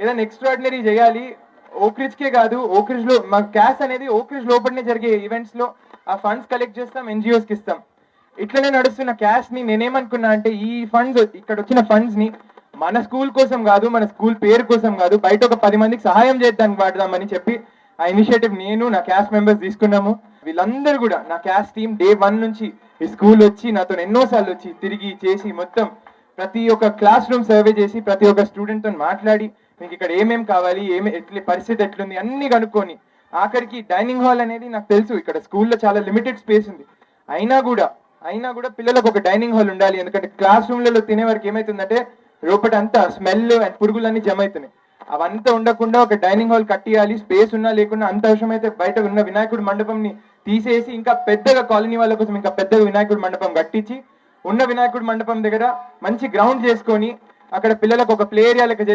ఏదైనా ఎక్స్ట్రాడినరీ చేయాలి. ఓక్రిడ్జ్కే కాదు, ఓక్రిడ్జ్ లో మా క్యాష్ అనేది ఓక్రిడ్జ్ లోపలనే జరిగే ఈవెంట్స్ లో ఆ ఫండ్స్ కలెక్ట్ చేస్తాం, ఎన్జిఓస్ కి ఇస్తాం. ఇట్లనే నడుస్తున్న క్యాష్ ని నేనేమనుకున్నా అంటే ఈ ఫండ్స్, ఇక్కడ వచ్చిన ఫండ్స్ ని మన స్కూల్ కోసం కాదు, మన స్కూల్ పేరు కోసం కాదు, బయట ఒక 10 మందికి సహాయం చేద్దానికి వాడదామని చెప్పి ఆ ఇనిషియేటివ్ నేను నా క్యాష్ మెంబర్స్ తీసుకున్నాము. వీళ్ళందరూ కూడా నా క్యాష్ టీమ్ డే 1 నుంచి ఈ స్కూల్ వచ్చి నాతో ఎన్నోసార్లు వచ్చి తిరిగి చేసి మొత్తం ప్రతి ఒక్క క్లాస్ రూమ్ సర్వే చేసి ప్రతి ఒక్క స్టూడెంట్ తో మాట్లాడి మీకు ఇక్కడ ఏమేం కావాలి, పరిస్థితి ఎట్లుంది అన్ని కనుక్కొని ఆఖరికి డైనింగ్ హాల్ అనేది నాకు తెలుసు ఇక్కడ స్కూల్లో చాలా లిమిటెడ్ స్పేస్ ఉంది, అయినా కూడా పిల్లలకు ఒక డైనింగ్ హాల్ ఉండాలి. ఎందుకంటే క్లాస్ రూమ్లలో తినే వరకు ఏమైతుందంటే లోపల అంతా స్మెల్ అండ్ పురుగులన్నీ జమ అవుతున్నాయి. అవంతా ఉండకుండా ఒక డైనింగ్ హాల్ కట్టియాలి. స్పేస్ ఉన్నా లేకున్నా అంత అవసరమైతే బయట ఉన్న వినాయకుడి మండపంని తీసేసి ఇంకా పెద్దగా కాలనీ వాళ్ళ కోసం ఇంకా పెద్దగా వినాయకుడి మండపం కట్టించి ఉన్న వినాయకుడి మండపం దగ్గర మంచి గ్రౌండ్ చేసుకొని అక్కడ పిల్లలకు ఒక ప్లే ఏరియా లెక్క